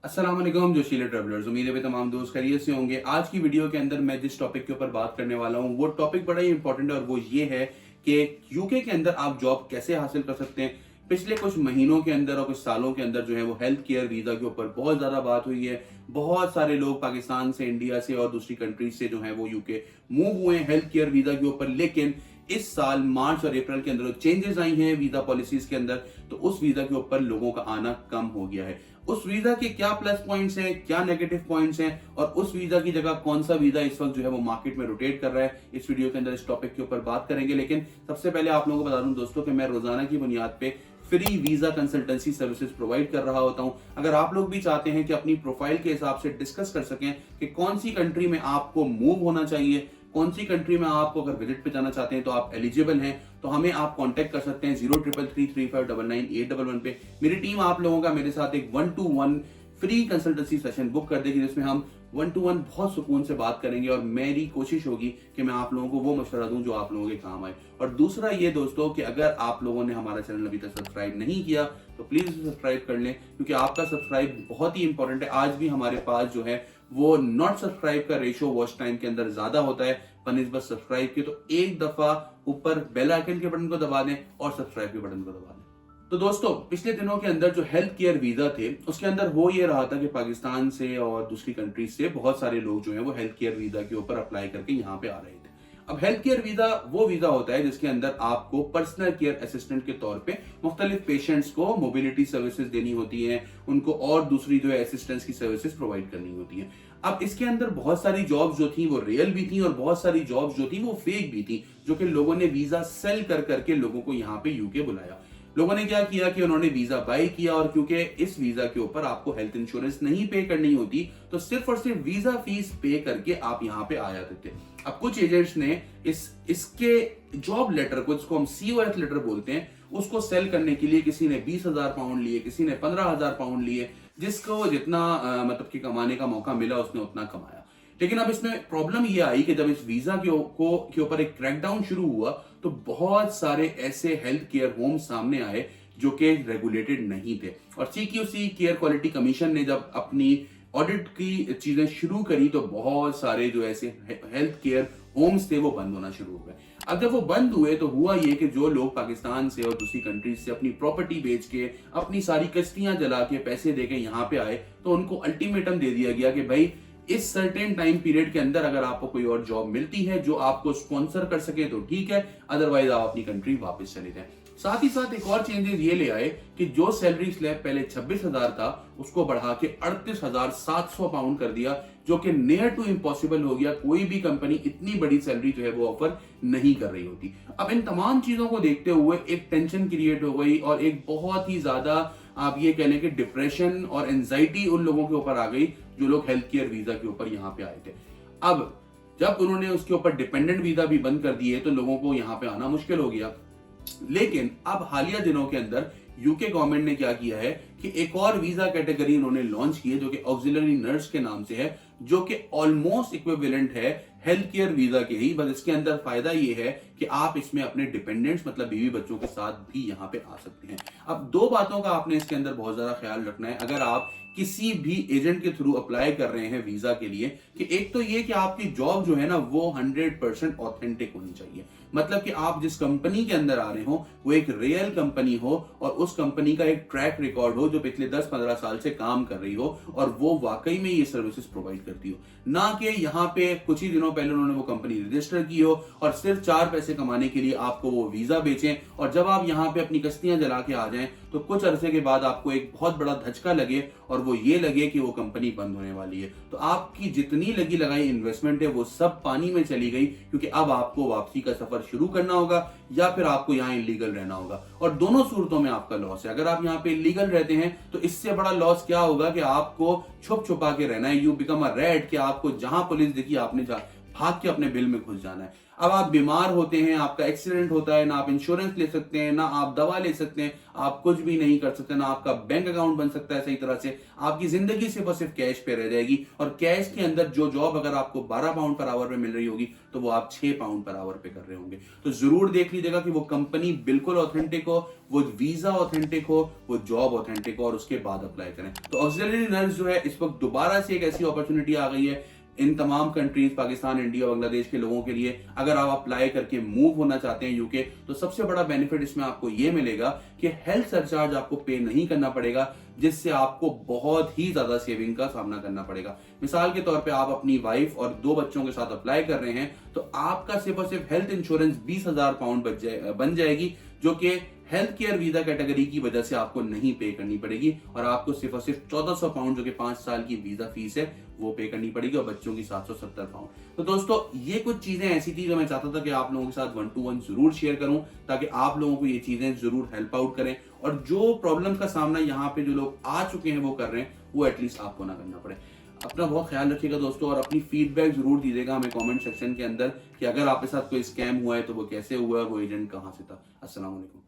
अस्सलाम वालेकुम जोशीला ट्रैवलर्स। उम्मीद है तमाम दोस्त खैरियत से होंगे। आज की वीडियो के अंदर मैं जिस टॉपिक के ऊपर बात करने वाला हूं वो टॉपिक बड़ा ही इंपॉर्टेंट है और वो ये है कि यूके के अंदर आप जॉब कैसे हासिल कर सकते हैं। पिछले कुछ महीनों के अंदर और कुछ सालों के अंदर जो है वो हेल्थ केयर वीजा के ऊपर बहुत ज्यादा बात हुई है। बहुत सारे लोग पाकिस्तान से, इंडिया से और दूसरी कंट्रीज से जो है वो यूके मूव हुए हैं हेल्थ केयर वीजा के ऊपर। लेकिन इस साल मार्च और अप्रैल के अंदर चेंजेस आई हैं वीजा पॉलिसीज के अंदर, तो उस वीजा के ऊपर लोगों का आना कम हो गया है। उस वीजा के क्या प्लस पॉइंट्स हैं, क्या नेगेटिव पॉइंट्स हैं और उस वीजा की जगह कौन सा वीजा इस वक्त जो है वो मार्केट में रोटेट कर रहा है, इस वीडियो के अंदर इस टॉपिक के ऊपर बात करेंगे। लेकिन सबसे पहले आप लोगों को बता दूं दोस्तों कि मैं रोजाना की बुनियाद पे free visa consultancy services provide कर रहा होता हूं। अगर आप लोग भी चाहते हैं कि अपनी प्रोफाइल के हिसाब से डिस्कस कर सकें कि कौन सी कंट्री में आपको मूव होना चाहिए, कौन सी कंट्री में आपको अगर विजिट पे जाना चाहते हैं तो आप एलिजिबल हैं, तो हमें आप कांटेक्ट कर सकते हैं 033335999811 पे। मेरी टीम आप लोगों का मेरे साथ एक 1-to-1 free consultancy session book कर देगी जिसमें हम 1-to-1 बहुत सुकून से बात करेंगे और मेरी कोशिश होगी कि मैं आप लोगों को वो मशवरा दूं जो आप लोगों के काम आए। और दूसरा ये दोस्तों कि अगर आप लोगों ने हमारा चैनल अभी तक सब्सक्राइब नहीं किया तो प्लीज सब्सक्राइब कर लें, क्योंकि आपका सब्सक्राइब बहुत ही इंपॉर्टेंट है। आज भी हमारे पास जो है वो नॉट सब्सक्राइब का रेशियो वॉच टाइम के अंदर ज्यादा होता है बनिस्बत सब्सक्राइब के। तो एक दफा ऊपर बेल आइकन के बटन को दबा दें और सब्सक्राइब के बटन को दबा दें। तो दोस्तों पिछले दिनों के अंदर जो हेल्थ केयर वीजा थे उसके अंदर हो ये रहा था कि पाकिस्तान से और दूसरी कंट्रीज से बहुत सारे लोग जो हैं वो हेल्थ केयर वीजा के ऊपर अप्लाई करके यहाँ पे आ रहे थे। अब हेल्थ केयर वीजा वो वीजा होता है जिसके अंदर आपको पर्सनल केयर असिस्टेंट के तौर पे मुख्तलिफ पेशेंट्स को मोबिलिटी सर्विसेज देनी होती है, उनको और दूसरी जो है असिस्टेंस की सर्विसेज प्रोवाइड करनी होती है। अब इसके अंदर बहुत सारी जॉब्स जो थी वो रियल भी थी और बहुत सारी जॉब्स जो थी वो फेक भी थी, जो कि लोगों ने वीजा सेल कर करके लोगों को यहाँ पे यूके बुलाया। लोगों ने क्या किया कि उन्होंने वीजा बाय किया और क्योंकि इस वीजा के ऊपर आपको हेल्थ इंश्योरेंस नहीं पे करनी होती तो सिर्फ और सिर्फ वीजा फीस पे करके आप यहाँ पे आ जाते थे। अब कुछ एजेंट्स ने इसके जॉब लेटर को, जिसको हम COF लेटर बोलते हैं, उसको सेल करने के लिए किसी ने 20,000 पाउंड लिए, किसी ने 15,000 पाउंड लिए, जिसको जितना मतलब कि कमाने का मौका मिला उसने उतना कमाया। लेकिन अब इसमें प्रॉब्लम ये आई कि जब इस वीजा के ऊपर एक क्रैकडाउन शुरू हुआ तो बहुत सारे ऐसे हेल्थ केयर होम सामने आए जो कि रेगुलेटेड नहीं थे। और CQC केयर क्वालिटी कमीशन ने जब अपनी ऑडिट की चीजें शुरू करी तो बहुत सारे जो ऐसे हेल्थ केयर होम्स थे वो बंद होना शुरू हो गए। अब जब वो बंद हुए तो हुआ ये कि जो लोग पाकिस्तान से और दूसरी कंट्रीज से अपनी प्रॉपर्टी बेच के, अपनी सारी कश्तियां जला के, पैसे दे के यहाँ पे आए, तो उनको अल्टीमेटम दे दिया गया कि भाई इस सर्टेन टाइम पीरियड के अंदर अगर आपको कोई और जॉब मिलती है जो आपको स्पॉन्सर कर सके तो ठीक है, अदरवाइज आप अपनी कंट्री वापस चले जाएं। साथ ही साथ एक और चेंजेस ये ले आए कि जो सैलरी स्लैब पहले 26,000 था उसको बढ़ा के 38,700 पाउंड कर दिया, जो कि नियर टू इम्पॉसिबल हो गया। कोई भी कंपनी इतनी बड़ी सैलरी जो है वो ऑफर नहीं कर रही होती। अब इन तमाम चीजों को देखते हुए एक टेंशन क्रिएट हो गई और एक बहुत ही ज्यादा आप ये कह लें कि डिप्रेशन और एंजाइटी उन लोगों के ऊपर आ गई जो लोग हेल्थ केयर वीजा के ऊपर यहाँ पे आए थे। अब जब उन्होंने उसके ऊपर डिपेंडेंट वीजा भी बंद कर दिए तो लोगों को यहाँ पे आना मुश्किल हो गया। लेकिन अब हालिया दिनों के अंदर यूके गवर्नमेंट ने क्या किया है कि एक और वीजा कैटेगरी उन्होंने लॉन्च की है जो कि ऑक्सिलरी नर्स के नाम से है, जो कि ऑलमोस्ट इक्विवेलेंट है हेल्थ केयर वीजा के ही। बस इसके अंदर फायदा ये है कि आप इसमें अपने डिपेंडेंट्स मतलब बीवी बच्चों के साथ भी यहाँ पे आ सकते हैं। अब दो बातों का आपने इसके अंदर बहुत ज्यादा ख्याल रखना है अगर आप किसी भी एजेंट के थ्रू अप्लाई कर रहे हैं वीजा के लिए, कि एक तो ये कि आपकी जॉब जो है ना वो 100% ऑथेंटिक होनी चाहिए। मतलब कि आप जिस कंपनी के अंदर आ रहे हो वो एक रियल कंपनी हो और उस कंपनी का एक ट्रैक रिकॉर्ड हो जो पिछले 10-15 साल से काम कर रही हो और वो वाकई में ये सर्विसेज प्रोवाइड करती हो, ना कि यहाँ पे कुछ ही दिनों पहले उन्होंने वो कंपनी रजिस्टर की हो और सिर्फ 4 पैसे कमाने के लिए आपको वो वीजा बेचें और जब आप यहाँ पे अपनी कश्तियां जला के आ जाएं तो कुछ अरसे के बाद आपको एक बहुत बड़ा धचका लगे और वो ये लगे कि वो कंपनी बंद होने वाली है। तो आपकी जितनी लगी लगाई इन्वेस्टमेंट है वो सब पानी में चली गई, क्योंकि अब आपको वापसी का सफर शुरू करना होगा या फिर आपको यहाँ इलीगल रहना होगा। और दोनों सूरतों में आपका लॉस है। अगर आप यहाँ पे इलीगल रहते हैं तो इससे बड़ा लॉस क्या होगा कि आपको छुप छुपा के रहना है। यू बिकम अ रैट, कि आपको जहां पुलिस दिखी आपने भाग के अपने बिल में घुस जाना है। अब आप बीमार होते हैं, आपका एक्सीडेंट होता है, ना आप इंश्योरेंस ले सकते हैं, ना आप दवा ले सकते हैं, आप कुछ भी नहीं कर सकते, ना आपका बैंक अकाउंट बन सकता है सही तरह से। आपकी जिंदगी सिर्फ और सिर्फ कैश पे रह जाएगी, और कैश के अंदर जो जॉब अगर आपको 12 पाउंड पर आवर पे मिल रही होगी तो वो आप 6 पाउंड पर आवर पे कर रहे होंगे। तो जरूर देख लीजिएगा कि वो कंपनी बिल्कुल ऑथेंटिक हो, वो वीजा ऑथेंटिक हो, वो जॉब ऑथेंटिक हो, और उसके बाद अप्लाई करें। तो ऑक्सिलरी नर्स जो है इस वक्त दोबारा से एक ऐसी अपॉर्चुनिटी आ गई है इन तमाम कंट्रीज, पाकिस्तान, इंडिया, बांग्लादेश के लोगों के लिए। अगर आप अप्लाई करके मूव होना चाहते हैं यूके, तो सबसे बड़ा बेनिफिट इसमें आपको ये मिलेगा कि हेल्थ सरचार्ज आपको पे नहीं करना पड़ेगा, जिससे आपको बहुत ही ज्यादा सेविंग का सामना करना पड़ेगा। मिसाल के तौर पे आप अपनी वाइफ और 2 बच्चों के साथ अप्लाई कर रहे हैं, तो आपका सिर्फ और सिर्फ हेल्थ इंश्योरेंस 20,000 पाउंड बन जाएगी, जो कि हेल्थ केयर वीजा कैटेगरी की वजह से आपको नहीं पे करनी पड़ेगी, और आपको सिर्फ और सिर्फ 1400 पाउंड, जो कि 5 साल की वीजा फीस है, वो पे करनी पड़ेगी, और बच्चों की 770 पाउंड। तो दोस्तों, ये कुछ चीजें ऐसी थी जो मैं चाहता था कि आप लोगों के साथ 1 to 1 जरूर शेयर करूं, ताकि आप लोगों को ये चीजें जरूर हेल्प आउट करें, और जो प्रॉब्लम का सामना यहाँ पे जो लोग आ चुके हैं वो कर रहे हैं, वो एटलीस्ट आपको ना करना पड़े। अपना बहुत ख्याल रखिएगा दोस्तों, और अपनी फीडबैक जरूर दीजिएगा हमें कमेंट सेक्शन के अंदर कि अगर आपके साथ कोई स्कैम हुआ है तो वो कैसे हुआ है, वो एजेंट कहाँ से था। अस्सलाम वालेकुम।